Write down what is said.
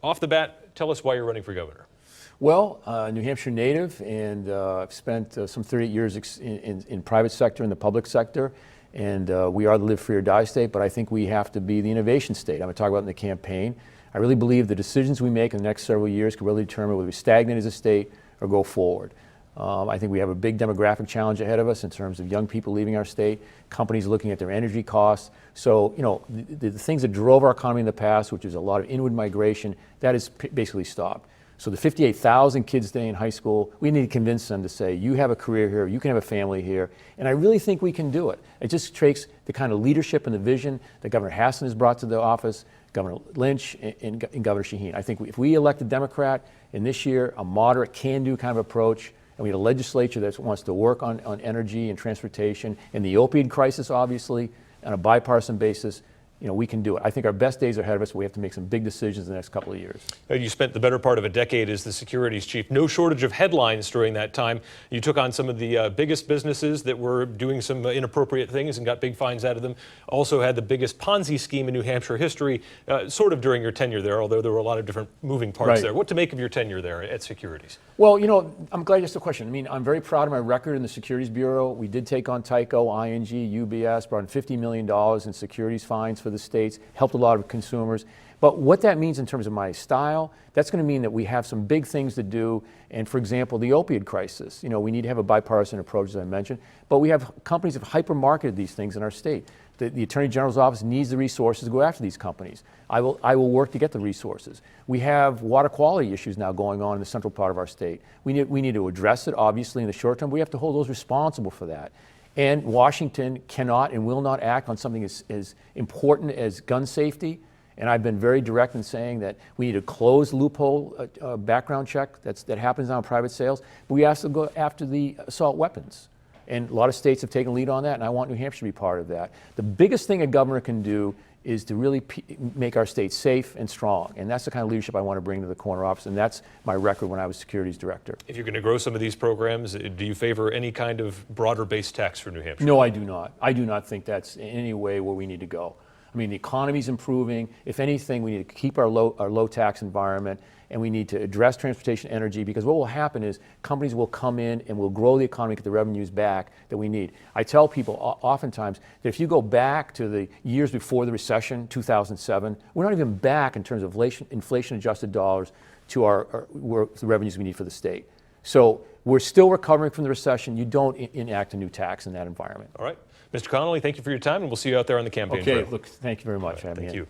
off the bat, tell us why you're running for governor. Well, New Hampshire native, and I've spent some 38 years in private sector, in the public sector, and we are the live free or die state, but I think we have to be the innovation state. I'm going to talk about it in the campaign. I really believe the decisions we make in the next several years can really determine whether we stagnate as a state or go forward. I think we have a big demographic challenge ahead of us in terms of young people leaving our state, companies looking at their energy costs. So, you know, the things that drove our economy in the past, which is a lot of inward migration, that has basically stopped. So the 58,000 kids today in high school, we need to convince them to say, you have a career here, you can have a family here, and I really think we can do it. It just takes the kind of leadership and the vision that Governor Hassan has brought to the office, Governor Lynch and Governor Shaheen. I think if we elect a Democrat, and this year a moderate can-do kind of approach, and we have a legislature that wants to work on energy and transportation and the opioid crisis, obviously, on a bipartisan basis, you know, we can do it. I think our best days are ahead of us, but we have to make some big decisions in the next couple of years. You spent the better part of a decade as the securities chief. No shortage of headlines during that time. You took on some of the biggest businesses that were doing some inappropriate things and got big fines out of them. Also had the biggest Ponzi scheme in New Hampshire history, sort of during your tenure there, although there were a lot of different moving parts there. What to make of your tenure there at Securities? Well, you know, I'm glad you asked the question. I mean, I'm very proud of my record in the Securities Bureau. We did take on Tyco, ING, UBS, brought in $50 million in securities fines for the states, helped a lot of consumers. But what that means in terms of my style, that's going to mean that we have some big things to do. And for example, the opioid crisis, you know, we need to have a bipartisan approach, as I mentioned, but we have companies that have hyper-marketed these things in our state. The Attorney General's office needs the resources to go after these companies. I will work to get the resources. We have water quality issues now going on in the central part of our state. We need to address it, obviously, in the short term. We have to hold those responsible for that. And Washington cannot and will not act on something as important as gun safety. And I've been very direct in saying that we need to close the loophole background check that happens on private sales. But we have to go after the assault weapons. And a lot of states have taken lead on that, and I want New Hampshire to be part of that. The biggest thing a governor can do is to really make our state safe and strong. And that's the kind of leadership I want to bring to the corner office, and that's my record when I was securities director. If you're going to grow some of these programs, do you favor any kind of broader-based tax for New Hampshire? No, I do not. I do not think that's in any way where we need to go. I mean, the economy's improving. If anything, we need to keep our low tax environment, and we need to address transportation energy, because what will happen is companies will come in and will grow the economy, get the revenues back that we need. I tell people oftentimes that if you go back to the years before the recession, 2007, we're not even back in terms of inflation-adjusted dollars to the revenues we need for the state. So we're still recovering from the recession. You don't enact a new tax in that environment. All right. Mr. Connolly, thank you for your time, and we'll see you out there on the campaign trail. Okay, look, thank you very much for having me. Thank you.